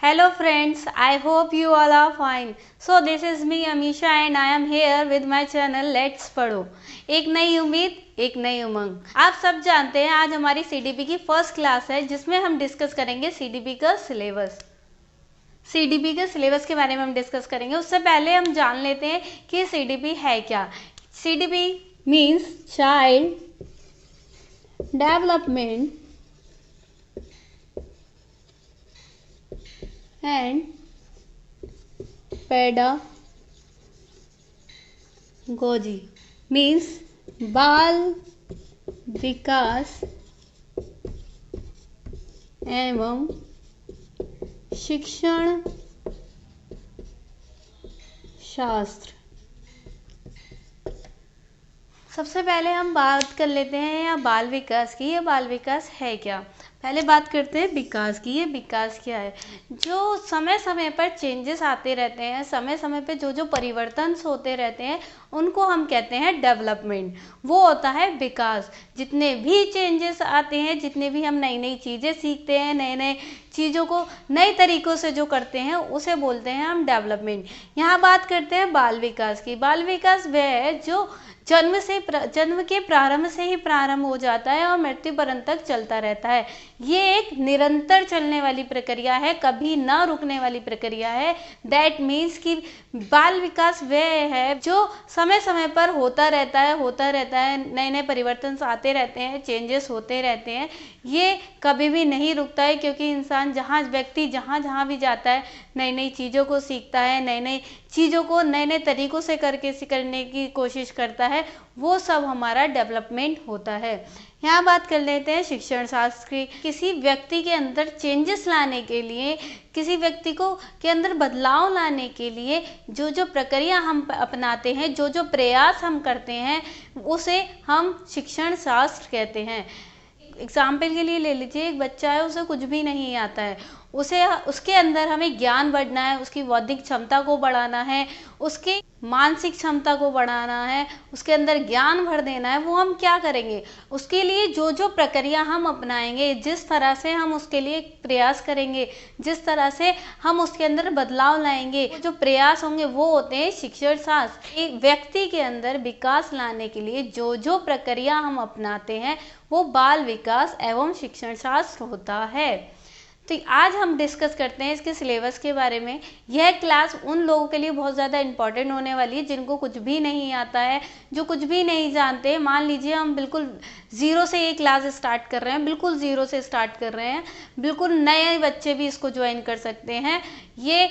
Hello friends, I hope you all are fine. So this is me Amisha and I am here with my channel Let's पढ़ो। एक नई उम्मीद एक नई उमंग। आप सब जानते हैं आज हमारी सीडीपी की फर्स्ट क्लास है जिसमें हम डिस्कस करेंगे सीडीपी का सिलेबस। सीडीपी के सिलेबस के बारे में हम डिस्कस करेंगे। उससे पहले हम जान लेते हैं कि सीडीपी है क्या। CDP means child development and pedagogy means बाल विकास एवं शिक्षण शास्त्र। सबसे पहले हम बात कर लेते हैं या बाल विकास की। ये बाल विकास है क्या। पहले बात करते हैं विकास की। ये विकास क्या है। जो समय समय पर चेंजेस आते रहते हैं, समय समय पे जो जो परिवर्तन होते रहते हैं उनको हम कहते हैं डेवलपमेंट। वो होता है विकास। जितने भी चेंजेस आते हैं, जितने भी हम नई नई चीज़ें सीखते हैं, नए नए चीज़ों को नए तरीक़ों से जो करते हैं उसे बोलते हैं हम डेवलपमेंट। यहाँ बात करते हैं बाल विकास की। बाल विकास वह है जो जन्म के प्रारंभ से ही प्रारंभ हो जाता है और मृत्यु पर्यंत तक चलता रहता है। ये एक निरंतर चलने वाली प्रक्रिया है, कभी ना रुकने वाली प्रक्रिया है। दैट मीन्स कि बाल विकास वह है जो समय समय पर होता रहता है, नए नए परिवर्तन आते रहते हैं, चेंजेस होते रहते हैं। ये कभी भी नहीं रुकता है क्योंकि इंसान व्यक्ति जहाँ भी जाता है नई नई चीज़ों को सीखता है, नई नई चीज़ों को नए नए तरीक़ों से करने की कोशिश करता है। वो सब हमारा डेवलपमेंट होता है। यहाँ बात कर लेते हैं शिक्षण शास्त्र की। किसी व्यक्ति के अंदर चेंजेस लाने के लिए, किसी व्यक्ति को के अंदर बदलाव लाने के लिए जो जो प्रक्रिया हम अपनाते हैं, जो जो प्रयास हम करते हैं, उसे हम शिक्षण शास्त्र कहते हैं। एग्जाम्पल के लिए ले लीजिए, एक बच्चा है, उसे कुछ भी नहीं आता है, उसके अंदर हमें ज्ञान बढ़ना है, उसकी बौद्धिक क्षमता को बढ़ाना है, उसकी मानसिक क्षमता को बढ़ाना है, उसके अंदर ज्ञान भर देना है। वो हम क्या करेंगे, उसके लिए जो जो प्रक्रिया हम अपनाएंगे, जिस तरह से हम उसके लिए प्रयास करेंगे, जिस तरह से हम उसके अंदर बदलाव लाएंगे, जो प्रयास होंगे वो होते हैं शिक्षण शास्त्र। एक व्यक्ति के अंदर विकास लाने के लिए जो जो प्रक्रिया हम अपनाते हैं वो बाल विकास एवं शिक्षण शास्त्र होता है। तो आज हम डिस्कस करते हैं इसके सिलेबस के बारे में। यह क्लास उन लोगों के लिए बहुत ज़्यादा इम्पॉर्टेंट होने वाली है जिनको कुछ भी नहीं आता है, जो कुछ भी नहीं जानते। मान लीजिए हम बिल्कुल ज़ीरो से ये क्लास स्टार्ट कर रहे हैं, बिल्कुल ज़ीरो से स्टार्ट कर रहे हैं, बिल्कुल नए बच्चे भी इसको ज्वाइन कर सकते हैं। ये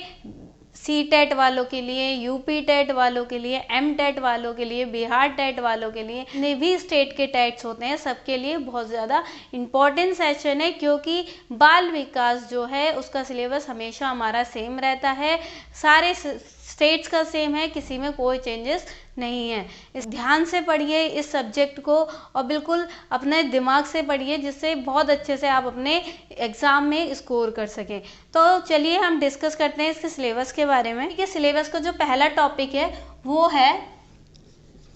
सी टेट वालों के लिए, यूपी टेट वालों के लिए, एम टेट वालों के लिए, बिहार टेट वालों के लिए, जितने भी स्टेट के टेट्स होते हैं सबके लिए बहुत ज़्यादा इम्पॉर्टेंट सेशन है। क्योंकि बाल विकास जो है उसका सिलेबस हमेशा हमारा सेम रहता है, सारे स्टेट्स का सेम है, किसी में कोई चेंजेस नहीं है। इस ध्यान से पढ़िए इस सब्जेक्ट को और बिल्कुल अपने दिमाग से पढ़िए, जिससे बहुत अच्छे से आप अपने एग्ज़ाम में स्कोर कर सकें। तो चलिए हम डिस्कस करते हैं इसके सिलेबस के बारे में। कि सिलेबस का जो पहला टॉपिक है वो है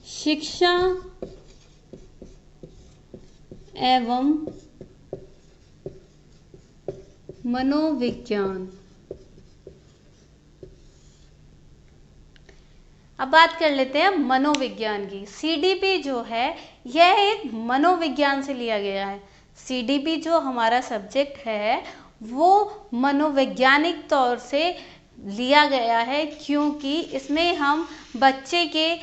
शिक्षा एवं मनोविज्ञान। अब बात कर लेते हैं मनोविज्ञान की। सीडीपी जो है यह एक मनोविज्ञान से लिया गया है। सीडीपी जो हमारा सब्जेक्ट है वो मनोवैज्ञानिक तौर से लिया गया है, क्योंकि इसमें हम बच्चे के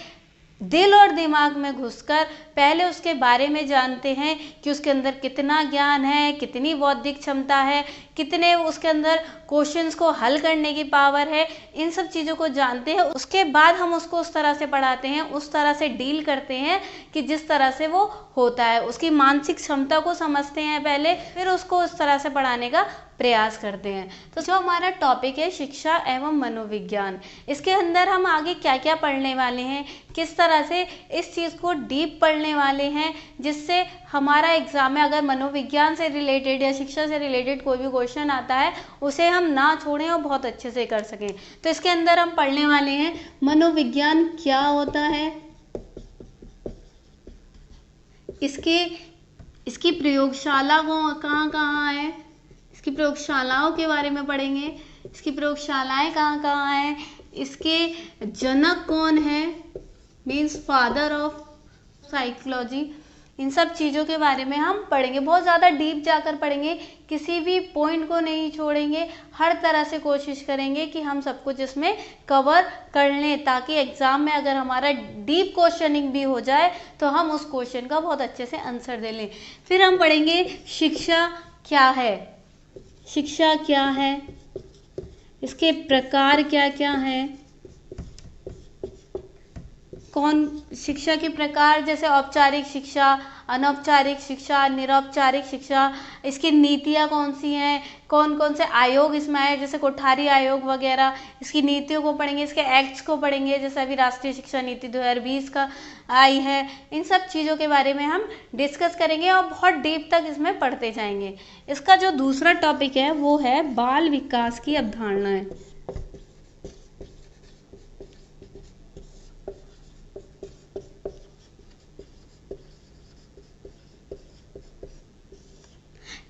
दिल और दिमाग में घुसकर पहले उसके बारे में जानते हैं कि उसके अंदर कितना ज्ञान है, कितनी बौद्धिक क्षमता है, कितने उसके अंदर क्वेश्चंस को हल करने की पावर है। इन सब चीज़ों को जानते हैं, उसके बाद हम उसको उस तरह से पढ़ाते हैं, उस तरह से डील करते हैं कि जिस तरह से वो होता है। उसकी मानसिक क्षमता को समझते हैं पहले, फिर उसको उस तरह से पढ़ाने का प्रयास करते हैं। तो जो हमारा टॉपिक है शिक्षा एवं मनोविज्ञान, इसके अंदर हम आगे क्या क्या पढ़ने वाले हैं, किस तरह से इस चीज़ को डीप पढ़ने वाले हैं, जिससे हमारा एग्जाम में अगर मनोविज्ञान से रिलेटेड या शिक्षा से रिलेटेड कोई भी क्वेश्चन आता है उसे हम ना छोड़ें और बहुत अच्छे से कर सकें। तो इसके अंदर हम पढ़ने वाले हैं मनोविज्ञान क्या होता है, इसकी प्रयोगशाला कहाँ कहाँ है, इसकी प्रयोगशालाओं के बारे में पढ़ेंगे, इसकी प्रयोगशालाएं कहाँ कहाँ हैं, इसके जनक कौन है, मीन्स फादर ऑफ साइकोलॉजी, इन सब चीज़ों के बारे में हम पढ़ेंगे। बहुत ज़्यादा डीप जाकर पढ़ेंगे, किसी भी पॉइंट को नहीं छोड़ेंगे, हर तरह से कोशिश करेंगे कि हम सब कुछ इसमें कवर कर लें, ताकि एग्ज़ाम में अगर हमारा डीप क्वेश्चनिंग भी हो जाए तो हम उस क्वेश्चन का बहुत अच्छे से आंसर दे लें। फिर हम पढ़ेंगे शिक्षा क्या है, शिक्षा क्या है, इसके प्रकार क्या क्या हैं, कौन शिक्षा के प्रकार, जैसे औपचारिक शिक्षा, अनौपचारिक शिक्षा, निरौपचारिक शिक्षा, इसकी नीतियाँ कौन सी हैं, कौन कौन से आयोग इसमें आए, जैसे कोठारी आयोग वगैरह, इसकी नीतियों को पढ़ेंगे, इसके एक्ट्स को पढ़ेंगे, जैसे अभी राष्ट्रीय शिक्षा नीति 2020 का आई है। इन सब चीज़ों के बारे में हम डिस्कस करेंगे और बहुत डीप तक इसमें पढ़ते जाएंगे। इसका जो दूसरा टॉपिक है वो है बाल विकास की अवधारणाएं।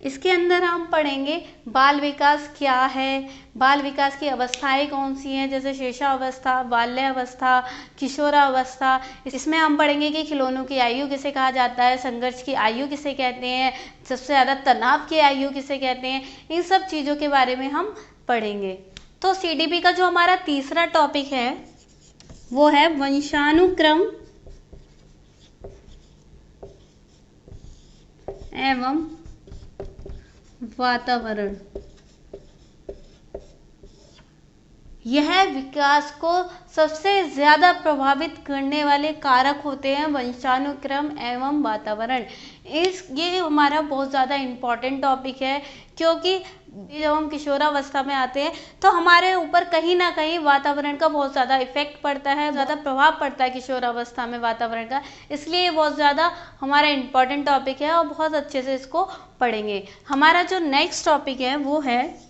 इसके अंदर हम पढ़ेंगे बाल विकास क्या है, बाल विकास की अवस्थाएं कौन सी हैं, जैसे शिशुअवस्था, बाल्यावस्था, किशोरावस्था। इसमें हम पढ़ेंगे कि खिलौनों की आयु किसे कहा जाता है, संघर्ष की आयु किसे कहते हैं, सबसे ज़्यादा तनाव की आयु किसे कहते हैं, इन सब चीज़ों के बारे में हम पढ़ेंगे। तो सीडीपी का जो हमारा तीसरा टॉपिक है वो है वंशानुक्रम एवं वातावरण। यह विकास को सबसे ज़्यादा प्रभावित करने वाले कारक होते हैं वंशानुक्रम एवं वातावरण। ये हमारा बहुत ज़्यादा इम्पॉर्टेंट टॉपिक है, क्योंकि जब हम किशोरावस्था में आते हैं तो हमारे ऊपर कहीं ना कहीं वातावरण का बहुत ज़्यादा इफेक्ट पड़ता है, ज़्यादा प्रभाव पड़ता है किशोरावस्था में वातावरण का, इसलिए ये बहुत ज़्यादा हमारा इम्पॉर्टेंट टॉपिक है और बहुत अच्छे से इसको पढ़ेंगे। हमारा जो नेक्स्ट टॉपिक है वो है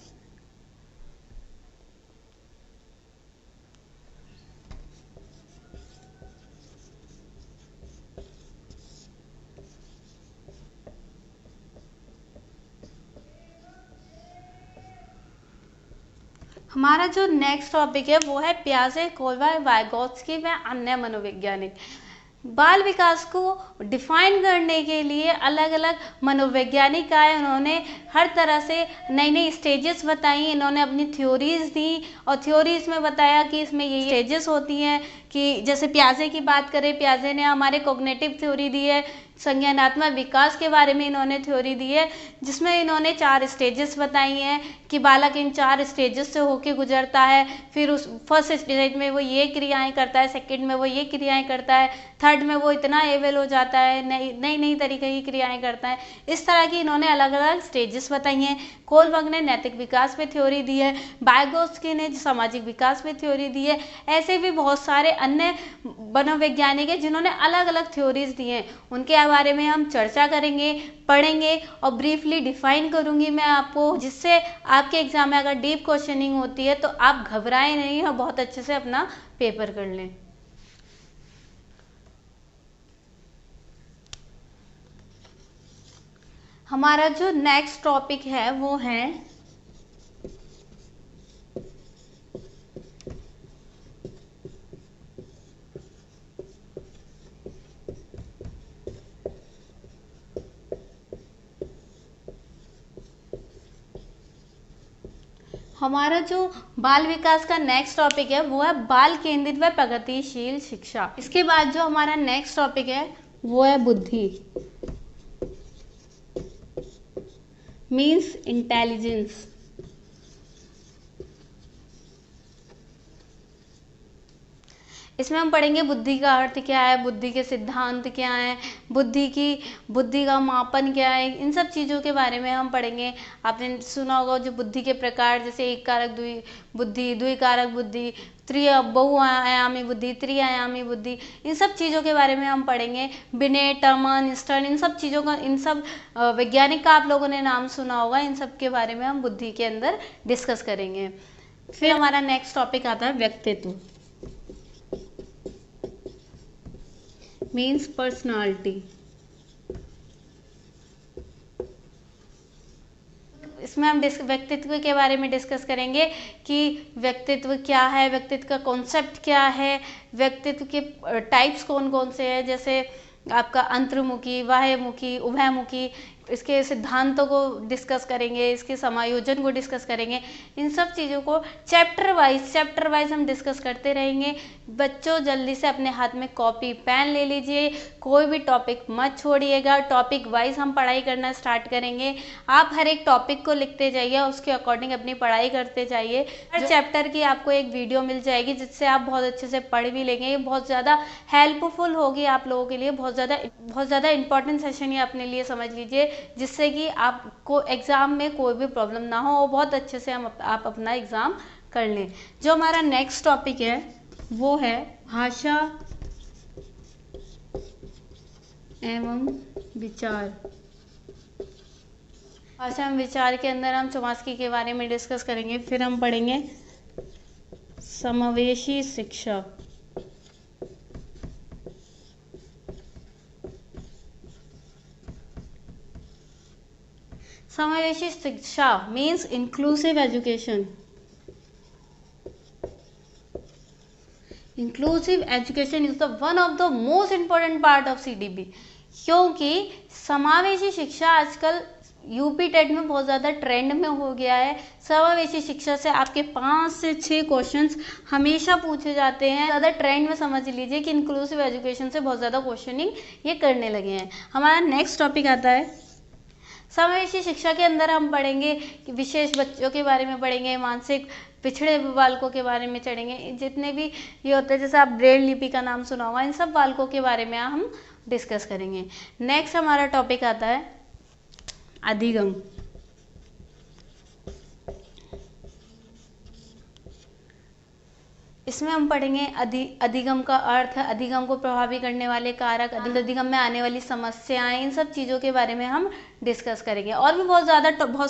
वो है प्याजे, कोलवा, वाइगोत्स्की व अन्य मनोवैज्ञानिक। बाल विकास को डिफाइन करने के लिए अलग अलग मनोवैज्ञानिक आए, उन्होंने हर तरह से नई नई स्टेजेस बताई, इन्होंने अपनी थ्योरीज दी और थ्योरीज में बताया कि इसमें ये स्टेजेस होती हैं, कि जैसे प्याजे की बात करें, प्याजे ने हमारे कॉग्निटिव थ्योरी दी है, संज्ञानात्मक विकास के बारे में इन्होंने थ्योरी दी है, जिसमें इन्होंने 4 स्टेजेस बताई हैं कि बालक इन 4 स्टेजेस से होके गुजरता है, फिर उस फर्स्ट स्टेज में वो ये क्रियाएं करता है, सेकंड में वो ये क्रियाएं करता है, थर्ड में वो इतना एबल हो जाता है, नई नई तरीके की क्रियाएं करता है। इस तरह की इन्होंने अलग अलग स्टेजेस बताई हैं। कोलबर्ग ने नैतिक विकास पे थ्योरी दी है, वाइगोत्स्की ने सामाजिक विकास पे थ्योरी दी है। ऐसे भी बहुत सारे अन्य मनोवैज्ञानिक हैं जिन्होंने अलग अलग थ्योरीज दी हैं, उनके बारे में हम चर्चा करेंगे, पढ़ेंगे और ब्रीफली डिफाइन करूंगी मैं आपको, जिससे आपके एग्जाम में अगर डीप क्वेश्चनिंग होती है तो आप घबराएं नहीं और बहुत अच्छे से अपना पेपर कर लें। हमारा जो नेक्स्ट टॉपिक है वो है हमारा जो बाल विकास का नेक्स्ट टॉपिक है वो है बाल केंद्रित व प्रगतिशील शिक्षा। इसके बाद जो हमारा नेक्स्ट टॉपिक है वो है बुद्धि, मीन्स इंटेलिजेंस। इसमें हम पढ़ेंगे बुद्धि का अर्थ क्या है, बुद्धि के सिद्धांत क्या हैं, बुद्धि का मापन क्या है, इन सब चीज़ों के बारे में हम पढ़ेंगे। आपने सुना होगा जो बुद्धि के प्रकार, जैसे एक कारक बुद्धि, द्विकारक बुद्धि, बहुआयामी बुद्धि, त्रिआयामी बुद्धि, इन सब चीज़ों के बारे में हम पढ़ेंगे। बिनेट, टर्मन, स्टर्न, इन सब चीज़ों का, इन सब वैज्ञानिक का आप लोगों ने नाम सुना होगा, इन सब के बारे में हम बुद्धि के अंदर डिस्कस करेंगे। फिर हमारा नेक्स्ट टॉपिक आता है व्यक्तित्व, मीन्स पर्सनालिटी। इसमें हम व्यक्तित्व के बारे में डिस्कस करेंगे कि व्यक्तित्व क्या है, व्यक्तित्व का कॉन्सेप्ट क्या है, व्यक्तित्व के टाइप्स कौन कौन से हैं, जैसे आपका अंतर्मुखी, बाह्यमुखी, उभयमुखी। इसके सिद्धांतों को डिस्कस करेंगे, इसके समायोजन को डिस्कस करेंगे। इन सब चीज़ों को चैप्टर वाइज हम डिस्कस करते रहेंगे। बच्चों जल्दी से अपने हाथ में कॉपी पेन ले लीजिए, कोई भी टॉपिक मत छोड़िएगा। टॉपिक वाइज हम पढ़ाई करना स्टार्ट करेंगे। आप हर एक टॉपिक को लिखते जाइए, उसके अकॉर्डिंग अपनी पढ़ाई करते जाइए। हर चैप्टर की आपको एक वीडियो मिल जाएगी जिससे आप बहुत अच्छे से पढ़ भी लेंगे। ये बहुत ज़्यादा हेल्पफुल होगी आप लोगों के लिए, बहुत ज़्यादा इंपॉर्टेंट सेशन ये अपने लिए समझ लीजिए, जिससे कि आपको एग्ज़ाम में कोई भी प्रॉब्लम ना हो और बहुत अच्छे से आप अपना एग्ज़ाम कर लें। जो हमारा नेक्स्ट टॉपिक है वो है भाषा एवं विचार। भाषा एवं विचार के अंदर हम चौमास्की के बारे में डिस्कस करेंगे। फिर हम पढ़ेंगे समावेशी शिक्षा। समावेशी शिक्षा means inclusive education. Inclusive education is the one of the most important part of CDB, क्योंकि समावेशी शिक्षा आजकल यूपी टेट में बहुत ज़्यादा ट्रेंड में हो गया है। समावेशी शिक्षा से आपके 5 से 6 क्वेश्चंस हमेशा पूछे जाते हैं। ज़्यादा ट्रेंड में समझ लीजिए कि इंक्लूसिव एजुकेशन से बहुत ज़्यादा क्वेश्चनिंग ये करने लगे हैं। हमारा नेक्स्ट टॉपिक आता है समावेशी शिक्षा के अंदर हम पढ़ेंगे कि विशेष बच्चों के बारे में पढ़ेंगे, मानसिक पिछड़े बालकों के बारे में चढ़ेंगे। जितने भी ये होते हैं, जैसे आप ब्रेल लिपि का नाम सुना होगा, इन सब बालकों के बारे में हम डिस्कस करेंगे। नेक्स्ट हमारा टॉपिक आता है अधिगम। इसमें हम पढ़ेंगे अधिगम का अर्थ, अधिगम को प्रभावी करने वाले कारक, अधिगम में आने वाली समस्याएं, इन सब चीज़ों के बारे में हम डिस्कस करेंगे। और भी बहुत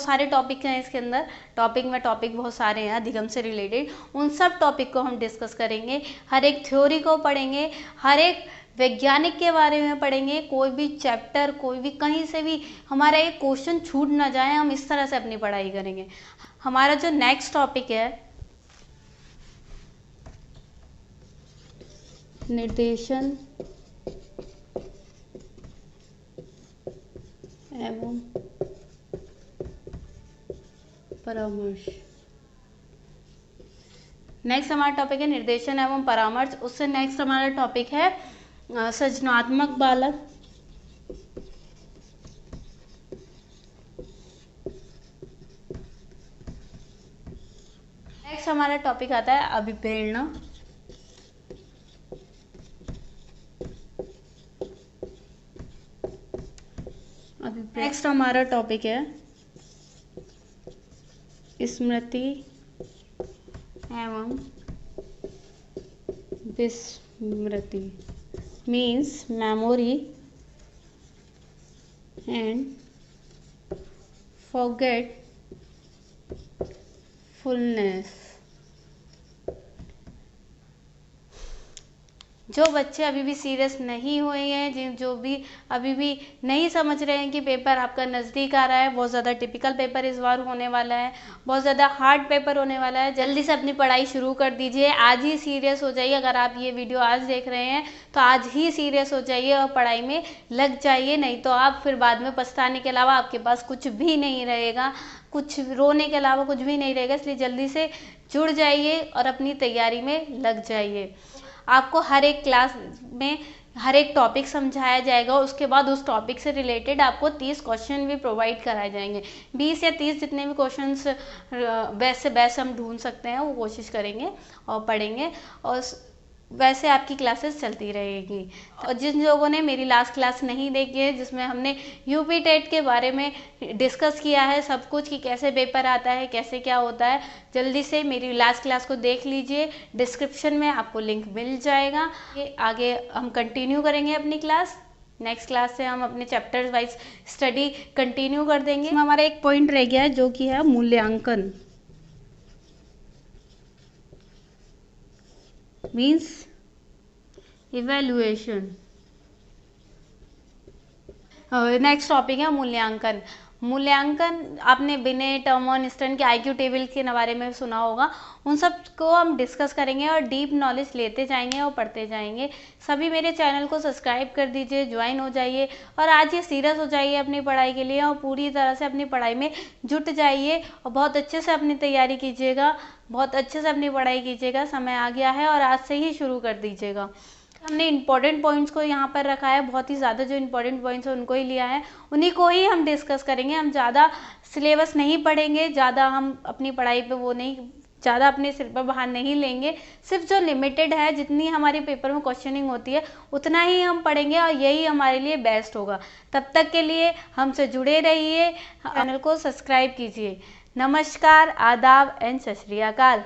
सारे टॉपिक हैं इसके अंदर। टॉपिक बहुत सारे हैं अधिगम से रिलेटेड, उन सब टॉपिक को हम डिस्कस करेंगे। हर एक थ्योरी को पढ़ेंगे, हर एक वैज्ञानिक के बारे में पढ़ेंगे। कोई भी चैप्टर, कोई भी कहीं से भी हमारा एक क्वेश्चन छूट ना जाए, हम इस तरह से अपनी पढ़ाई करेंगे। हमारा जो नेक्स्ट टॉपिक है निर्देशन एवं परामर्श। नेक्स्ट हमारा टॉपिक है निर्देशन एवं परामर्श। उससे नेक्स्ट हमारा टॉपिक है सृजनात्मक बालक। नेक्स्ट हमारा टॉपिक आता है अभिप्रेरणा। नेक्स्ट हमारा टॉपिक है स्मृति एवं विस्मृति, मीन्स मेमोरी एंड फॉरगेटफुलनेस। जो बच्चे अभी भी सीरियस नहीं हुए हैं, जो भी अभी भी नहीं समझ रहे हैं कि पेपर आपका नज़दीक आ रहा है, बहुत ज़्यादा टिपिकल पेपर इस बार होने वाला है, बहुत ज़्यादा हार्ड पेपर होने वाला है, जल्दी से अपनी पढ़ाई शुरू कर दीजिए। आज ही सीरियस हो जाइए। अगर आप ये वीडियो आज देख रहे हैं तो आज ही सीरियस हो जाइए और पढ़ाई में लग जाइए, नहीं तो आप फिर बाद में पछताने के अलावा आपके पास कुछ भी नहीं रहेगा, कुछ रोने के अलावा कुछ भी नहीं रहेगा। इसलिए जल्दी से जुड़ जाइए और अपनी तैयारी में लग जाइए। आपको हर एक क्लास में हर एक टॉपिक समझाया जाएगा, उसके बाद उस टॉपिक से रिलेटेड आपको 30 क्वेश्चन भी प्रोवाइड कराए जाएंगे। 20 या 30 जितने भी क्वेश्चंस बेस्ट से बेस्ट हम ढूंढ सकते हैं वो कोशिश करेंगे और पढ़ेंगे, और वैसे आपकी क्लासेस चलती रहेगी। और जिन लोगों ने मेरी लास्ट क्लास नहीं देखी है, जिसमें हमने यूपी टेट के बारे में डिस्कस किया है सब कुछ, कि कैसे पेपर आता है, कैसे क्या होता है, जल्दी से मेरी लास्ट क्लास को देख लीजिए। डिस्क्रिप्शन में आपको लिंक मिल जाएगा। ये आगे हम कंटिन्यू करेंगे अपनी क्लास। नेक्स्ट क्लास से हम अपने चैप्टर वाइज स्टडी कंटिन्यू कर देंगे। हमारा एक पॉइंट रह गया है जो कि है मूल्यांकन, मीन्स इवैल्यूएशन। नेक्स्ट टॉपिक है मूल्यांकन। मूल्यांकन आपने बिनेट, मॉर्निस्टन के आईक्यू टेबल के बारे में सुना होगा, उन सब को हम डिस्कस करेंगे और डीप नॉलेज लेते जाएंगे और पढ़ते जाएंगे। सभी मेरे चैनल को सब्सक्राइब कर दीजिए, ज्वाइन हो जाइए और आज ये सीरियस हो जाइए अपनी पढ़ाई के लिए और पूरी तरह से अपनी पढ़ाई में जुट जाइए और बहुत अच्छे से अपनी तैयारी कीजिएगा, बहुत अच्छे से अपनी पढ़ाई कीजिएगा। समय आ गया है और आज से ही शुरू कर दीजिएगा। हमने इंपॉर्टेंट पॉइंट्स को यहाँ पर रखा है, बहुत ही ज़्यादा जो इंपॉर्टेंट पॉइंट्स है उनको ही लिया है, उन्हीं को ही हम डिस्कस करेंगे। हम ज़्यादा सिलेबस नहीं पढ़ेंगे, ज़्यादा हम अपनी पढ़ाई पे वो नहीं, ज़्यादा अपने सिर पर बाहर नहीं लेंगे। सिर्फ जो लिमिटेड है, जितनी हमारे पेपर में क्वेश्चनिंग होती है उतना ही हम पढ़ेंगे और यही हमारे लिए बेस्ट होगा। तब तक के लिए हमसे जुड़े रहिए, चैनल को सब्सक्राइब कीजिए। नमस्कार, आदाब एंड सत श्री अकाल।